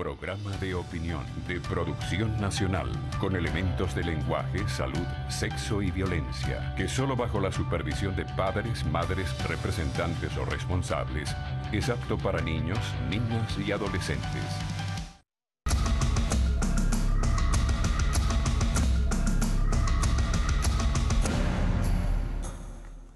Programa de opinión de producción nacional con elementos de lenguaje, salud, sexo y violencia que solo bajo la supervisión de padres, madres, representantes o responsables es apto para niños, niñas y adolescentes.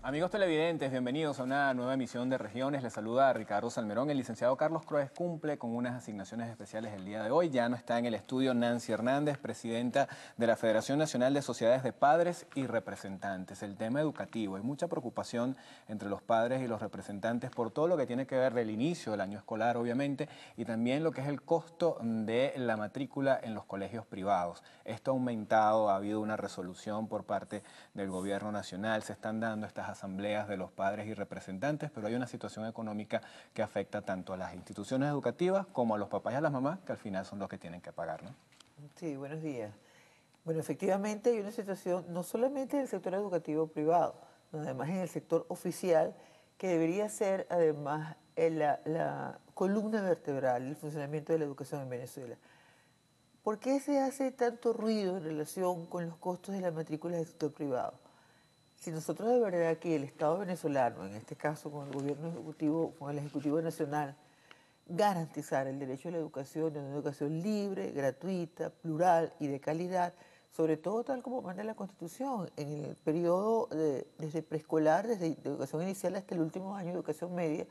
Amigos televidentes, bienvenidos a una nueva emisión de Regiones. Les saluda Ricardo Salmerón. El licenciado Carlos Croes cumple con unas asignaciones especiales el día de hoy. Ya no está en el estudio Nancy Hernández, presidenta de la Federación Nacional de Sociedades de Padres y Representantes. El tema educativo. Hay mucha preocupación entre los padres y los representantes por todo lo que tiene que ver del inicio del año escolar, obviamente, y también lo que es el costo de la matrícula en los colegios privados. Esto ha aumentado, ha habido una resolución por parte del gobierno nacional, se están dando estas asambleas de los padres y representantes, pero hay una situación económica que afecta tanto a las instituciones educativas como a los papás y a las mamás, que al final son los que tienen que pagar, ¿no? Sí, buenos días. Bueno, efectivamente hay una situación no solamente en el sector educativo privado, sino además en el sector oficial, que debería ser además la columna vertebral del funcionamiento de la educación en Venezuela. ¿Por qué se hace tanto ruido en relación con los costos de la matrícula del sector privado? Si nosotros de verdad aquí el Estado venezolano, en este caso con el gobierno ejecutivo, con el Ejecutivo Nacional, garantizar el derecho a la educación, de una educación libre, gratuita, plural y de calidad, sobre todo tal como manda la Constitución, en el periodo desde preescolar, desde educación inicial hasta el último año de educación media,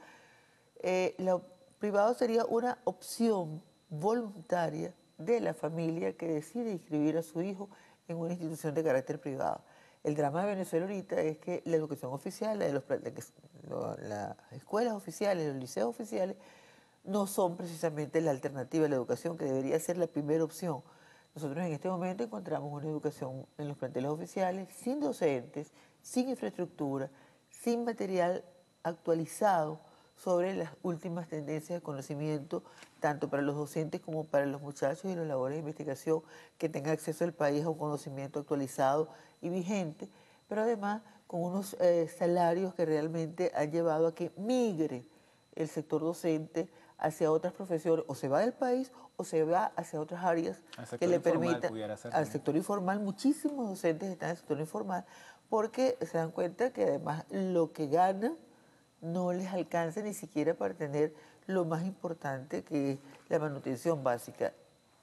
lo privado sería una opción voluntaria de la familia que decide inscribir a su hijo en una institución de carácter privado. El drama de Venezuela ahorita es que la educación oficial, las escuelas oficiales, los liceos oficiales, no son precisamente la alternativa de la educación que debería ser la primera opción. Nosotros en este momento encontramos una educación en los planteles oficiales sin docentes, sin infraestructura, sin material actualizado sobre las últimas tendencias de conocimiento, tanto para los docentes como para los muchachos y las labores de investigación, que tenga acceso el país a un conocimiento actualizado y vigente, pero además con unos salarios que realmente han llevado a que migre el sector docente hacia otras profesiones, o se va del país o se va hacia otras áreas que le permitan. Al sector informal, muchísimos docentes están en el sector informal porque se dan cuenta que además lo que ganan no les alcanza ni siquiera para tener lo más importante, que es la manutención básica.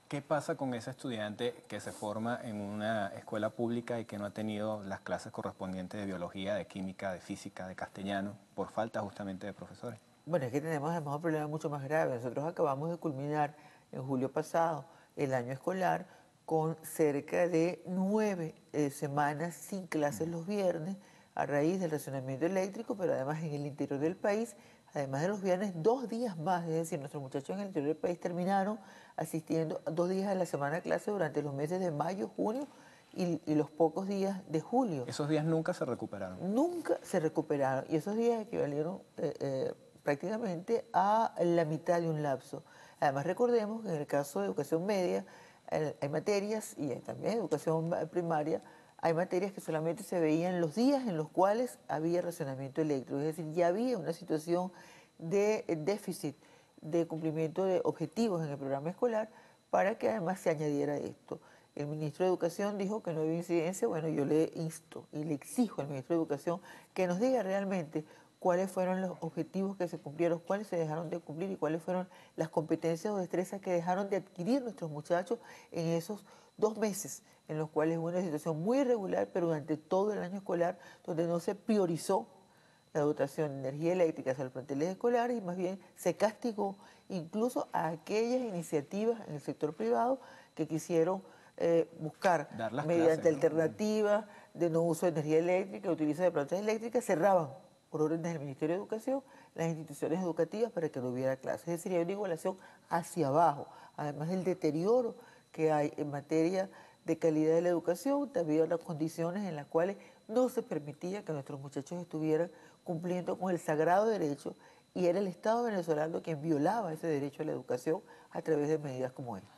¿Qué pasa con ese estudiante que se forma en una escuela pública y que no ha tenido las clases correspondientes de biología, de química, de física, de castellano, por falta justamente de profesores? Bueno, es que tenemos además un problema mucho más grave. Nosotros acabamos de culminar en julio pasado el año escolar con cerca de 9 semanas sin clases los viernes a raíz del racionamiento eléctrico, pero además en el interior del país, además de los viernes, 2 días más. Es decir, nuestros muchachos en el interior del país terminaron asistiendo 2 días a la semana a clase durante los meses de mayo, junio y los pocos días de julio. ¿Esos días nunca se recuperaron? Nunca se recuperaron, y esos días equivalieron prácticamente a la mitad de un lapso. Además, recordemos que en el caso de educación media hay materias, y también educación primaria, hay materias que solamente se veían los días en los cuales había racionamiento eléctrico. Es decir, ya había una situación de déficit de cumplimiento de objetivos en el programa escolar para que además se añadiera esto. El ministro de Educación dijo que no había incidencia. Bueno, yo le insto y le exijo al ministro de Educación que nos diga realmente cuáles fueron los objetivos que se cumplieron, cuáles se dejaron de cumplir y cuáles fueron las competencias o destrezas que dejaron de adquirir nuestros muchachos en esos 2 meses, en los cuales hubo una situación muy irregular, pero durante todo el año escolar, donde no se priorizó la dotación de energía eléctrica hacia los planteles escolares y más bien se castigó incluso a aquellas iniciativas en el sector privado que quisieron buscar mediante alternativas de no uso de energía eléctrica, utilizo de plantas eléctricas, cerraban por órdenes del Ministerio de Educación las instituciones educativas para que no hubiera clases. Es decir, hay una igualación hacia abajo, además del deterioro que hay en materia de calidad de la educación, también las condiciones en las cuales no se permitía que nuestros muchachos estuvieran cumpliendo con el sagrado derecho, y era el Estado venezolano quien violaba ese derecho a la educación a través de medidas como esta.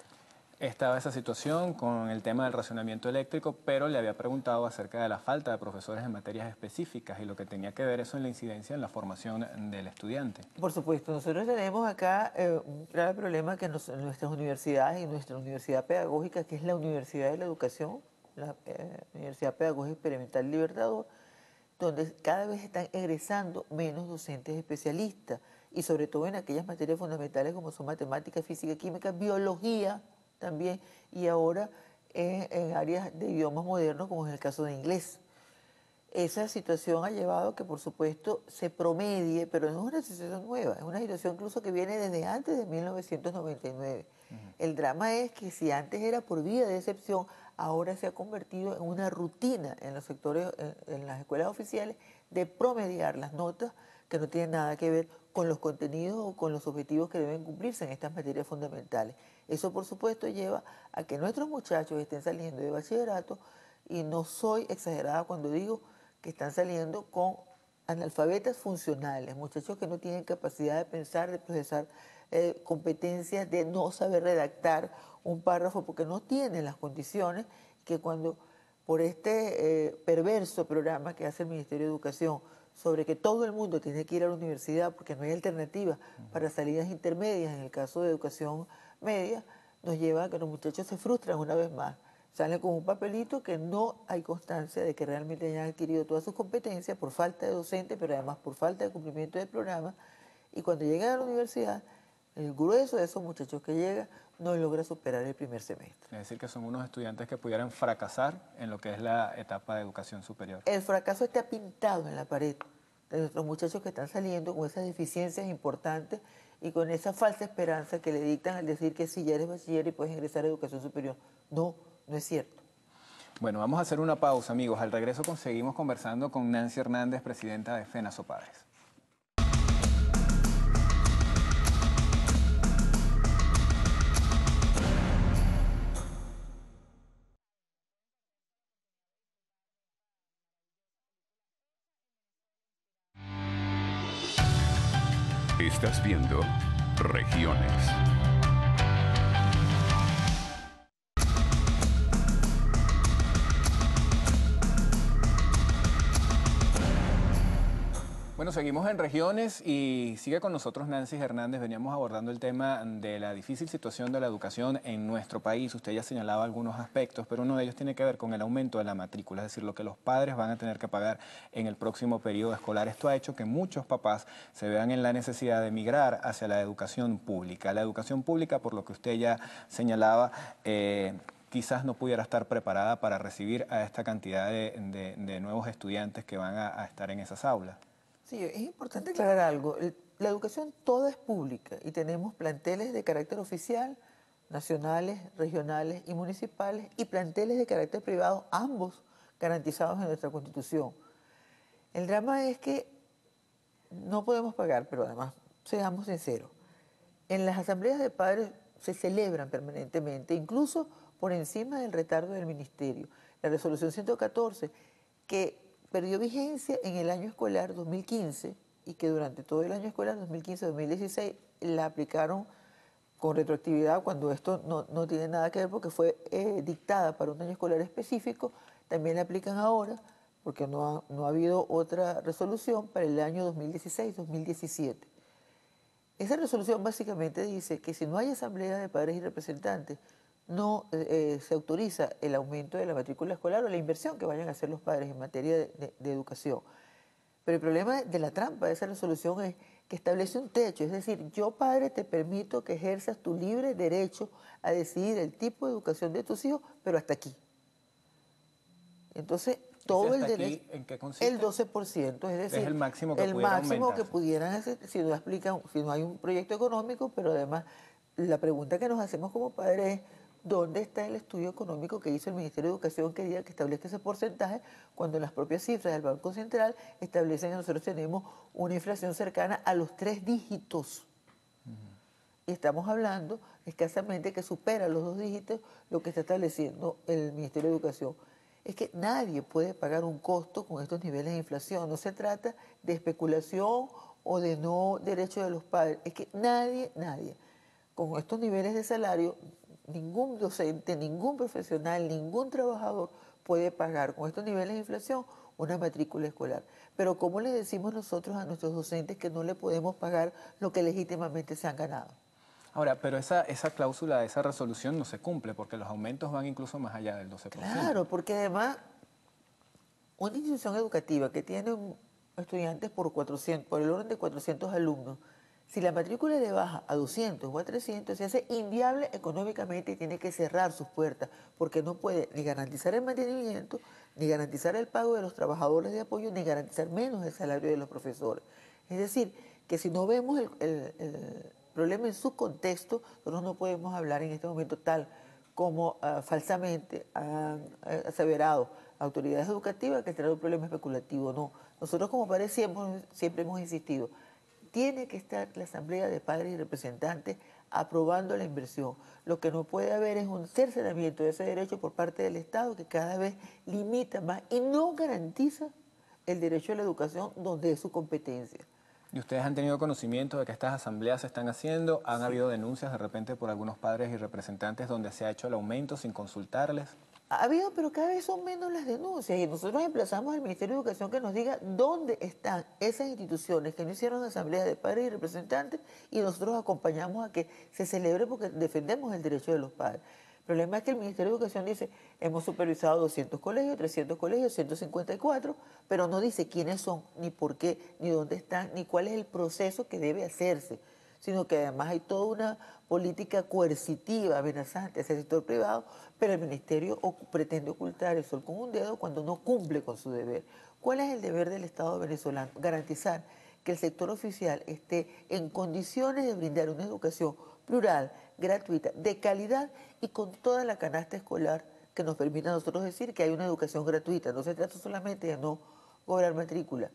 estaba esa situación con el tema del racionamiento eléctrico, pero le había preguntado acerca de la falta de profesores en materias específicas y lo que tenía que ver eso en la incidencia en la formación del estudiante. Por supuesto, nosotros tenemos acá un grave problema que en nuestras universidades y nuestra universidad pedagógica, que es la Universidad de la Educación, la Universidad Pedagógica Experimental Libertador, donde cada vez están egresando menos docentes especialistas y sobre todo en aquellas materias fundamentales como son matemáticas, física, química, biología también y ahora en áreas de idiomas modernos como es el caso de inglés. Esa situación ha llevado a que, por supuesto, se promedie, pero no es una situación nueva, es una situación incluso que viene desde antes de 1999. El drama es que si antes era por vía de excepción, ahora se ha convertido en una rutina en los sectores, en las escuelas oficiales, de promediar las notas que no tienen nada que ver con los contenidos o con los objetivos que deben cumplirse en estas materias fundamentales. Eso, por supuesto, lleva a que nuestros muchachos estén saliendo de bachillerato, y no soy exagerada cuando digo que están saliendo con analfabetas funcionales, muchachos que no tienen capacidad de pensar, de procesar competencias, de no saber redactar un párrafo porque no tienen las condiciones, que cuando por este perverso programa que hace el Ministerio de Educación sobre que todo el mundo tiene que ir a la universidad porque no hay alternativa para salidas intermedias en el caso de educación media, nos lleva a que los muchachos se frustran una vez más. Salen con un papelito que no hay constancia de que realmente hayan adquirido todas sus competencias por falta de docente, pero además por falta de cumplimiento del programa. Y cuando llegan a la universidad, el grueso de esos muchachos que llega no logra superar el primer semestre. Es decir, que son unos estudiantes que pudieran fracasar en lo que es la etapa de educación superior. El fracaso está pintado en la pared de nuestros muchachos que están saliendo con esas deficiencias importantes y con esa falsa esperanza que le dictan al decir que si ya eres bachiller y puedes ingresar a educación superior. No, no es cierto. Bueno, vamos a hacer una pausa, amigos. Al regreso seguimos conversando con Nancy Hernández, presidenta de FENASOPADRES. Estás viendo Regiones. Bueno, seguimos en Regiones y sigue con nosotros Nancy Hernández. Veníamos abordando el tema de la difícil situación de la educación en nuestro país. Usted ya señalaba algunos aspectos, pero uno de ellos tiene que ver con el aumento de la matrícula, es decir, lo que los padres van a tener que pagar en el próximo periodo escolar. Esto ha hecho que muchos papás se vean en la necesidad de migrar hacia la educación pública. La educación pública, por lo que usted ya señalaba, quizás no pudiera estar preparada para recibir a esta cantidad de nuevos estudiantes que van a estar en esas aulas. Sí, es importante aclarar algo. La educación toda es pública y tenemos planteles de carácter oficial, nacionales, regionales y municipales, y planteles de carácter privado, ambos garantizados en nuestra Constitución. El drama es que no podemos pagar, pero además, seamos sinceros, en las asambleas de padres se celebran permanentemente, incluso por encima del retardo del ministerio. La resolución 114, que perdió vigencia en el año escolar 2015 y que durante todo el año escolar 2015-2016 la aplicaron con retroactividad cuando esto no tiene nada que ver porque fue dictada para un año escolar específico, también la aplican ahora porque no ha habido otra resolución para el año 2016-2017. Esa resolución básicamente dice que si no hay asamblea de padres y representantes, no se autoriza el aumento de la matrícula escolar o la inversión que vayan a hacer los padres en materia de educación. Pero el problema de la trampa de esa resolución es que establece un techo, es decir, yo padre te permito que ejerzas tu libre derecho a decidir el tipo de educación de tus hijos, pero hasta aquí. Entonces, todo el derecho, ¿en qué consiste? el 12%, es decir, es el máximo que pudieran hacer si no hay un proyecto económico, pero además la pregunta que nos hacemos como padres es ¿dónde está el estudio económico que hizo el Ministerio de Educación que diga que establezca ese porcentaje cuando las propias cifras del Banco Central establecen que nosotros tenemos una inflación cercana a los 3 dígitos? Y estamos hablando escasamente que supera los 2 dígitos lo que está estableciendo el Ministerio de Educación. Es que nadie puede pagar un costo con estos niveles de inflación. No se trata de especulación o de no derecho de los padres. Es que nadie, con estos niveles de salario, ningún docente, ningún profesional, ningún trabajador puede pagar con estos niveles de inflación una matrícula escolar. Pero ¿cómo le decimos nosotros a nuestros docentes que no le podemos pagar lo que legítimamente se han ganado? Ahora, pero esa cláusula, esa resolución no se cumple porque los aumentos van incluso más allá del 12%. Claro, porque además una institución educativa que tiene estudiantes por el orden de 400 alumnos, si la matrícula le baja a 200 o a 300, se hace inviable económicamente y tiene que cerrar sus puertas, porque no puede ni garantizar el mantenimiento, ni garantizar el pago de los trabajadores de apoyo, ni garantizar menos el salario de los profesores. Es decir, que si no vemos el problema en su contexto, nosotros no podemos hablar en este momento tal como falsamente han aseverado autoridades educativas que será un problema especulativo. No, nosotros como padres siempre hemos insistido, tiene que estar la Asamblea de Padres y Representantes aprobando la inversión. Lo que no puede haber es un cercenamiento de ese derecho por parte del Estado que cada vez limita más y no garantiza el derecho a la educación donde es su competencia. ¿Y ustedes han tenido conocimiento de que estas asambleas se están haciendo? ¿Han habido denuncias de repente por algunos padres y representantes donde se ha hecho el aumento sin consultarles? Ha habido, pero cada vez son menos las denuncias y nosotros emplazamos al Ministerio de Educación que nos diga dónde están esas instituciones que no hicieron asambleas de padres y representantes y nosotros acompañamos a que se celebre porque defendemos el derecho de los padres. El problema es que el Ministerio de Educación dice, hemos supervisado 200 colegios, 300 colegios, 154, pero no dice quiénes son, ni por qué, ni dónde están, ni cuál es el proceso que debe hacerse, sino que además hay toda una política coercitiva, amenazante hacia el sector privado, pero el Ministerio pretende ocultar el sol con un dedo cuando no cumple con su deber. ¿Cuál es el deber del Estado venezolano? Garantizar que el sector oficial esté en condiciones de brindar una educación plural, gratuita, de calidad y con toda la canasta escolar que nos permita a nosotros decir que hay una educación gratuita. No se trata solamente de no cobrar matrícula,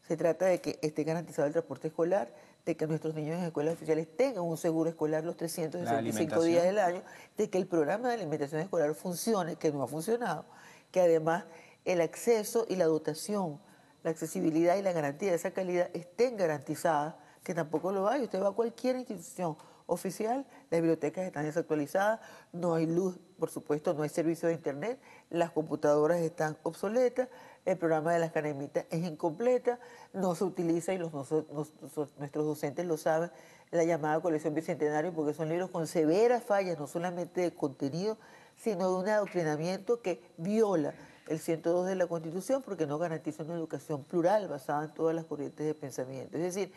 se trata de que esté garantizado el transporte escolar, de que nuestros niños en escuelas oficiales tengan un seguro escolar los 365 días del año, de que el programa de alimentación escolar funcione, que no ha funcionado, que además el acceso y la dotación, la accesibilidad y la garantía de esa calidad estén garantizadas, que tampoco lo hay. Usted va a cualquier institución oficial, las bibliotecas están desactualizadas, no hay luz, por supuesto, no hay servicio de internet, las computadoras están obsoletas, el programa de las canemitas es incompleta, no se utiliza, y nuestros docentes lo saben, la llamada colección Bicentenario, porque son libros con severas fallas, no solamente de contenido, sino de un adoctrinamiento que viola el 102 de la Constitución, porque no garantiza una educación plural basada en todas las corrientes de pensamiento. Es decir,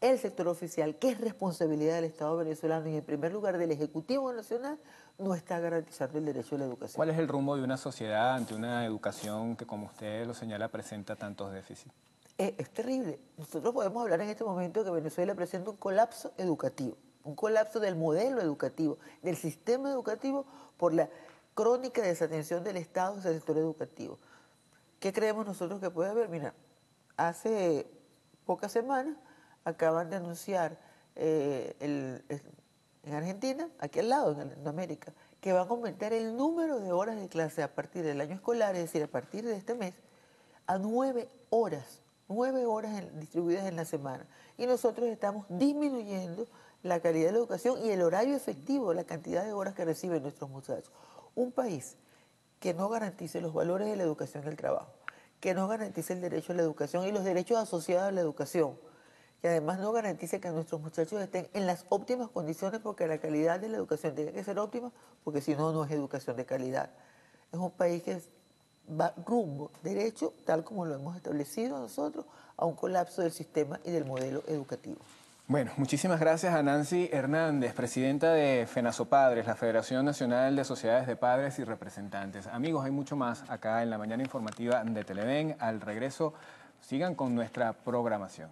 el sector oficial, que es responsabilidad del Estado venezolano y en primer lugar del Ejecutivo Nacional, no está garantizando el derecho a la educación. ¿Cuál es el rumbo de una sociedad ante una educación que, como usted lo señala, presenta tantos déficits? Es terrible. Nosotros podemos hablar en este momento que Venezuela presenta un colapso educativo, un colapso del modelo educativo, del sistema educativo por la crónica desatención del Estado hacia el sector educativo. ¿Qué creemos nosotros que puede haber? Mira, hace pocas semanas acaban de anunciar en Argentina, aquí al lado, en América, que van a aumentar el número de horas de clase a partir del año escolar, es decir, a partir de este mes, a 9 horas distribuidas en la semana. Y nosotros estamos disminuyendo la calidad de la educación y el horario efectivo, la cantidad de horas que reciben nuestros muchachos. Un país que no garantice los valores de la educación y el trabajo, que no garantice el derecho a la educación y los derechos asociados a la educación, que además no garantice que nuestros muchachos estén en las óptimas condiciones, porque la calidad de la educación tiene que ser óptima, porque si no, no es educación de calidad. Es un país que va rumbo derecho, tal como lo hemos establecido nosotros, a un colapso del sistema y del modelo educativo. Bueno, muchísimas gracias a Nancy Hernández, presidenta de FENASOPADRES, la Federación Nacional de Sociedades de Padres y Representantes. Amigos, hay mucho más acá en la mañana informativa de Televen. Al regreso, sigan con nuestra programación.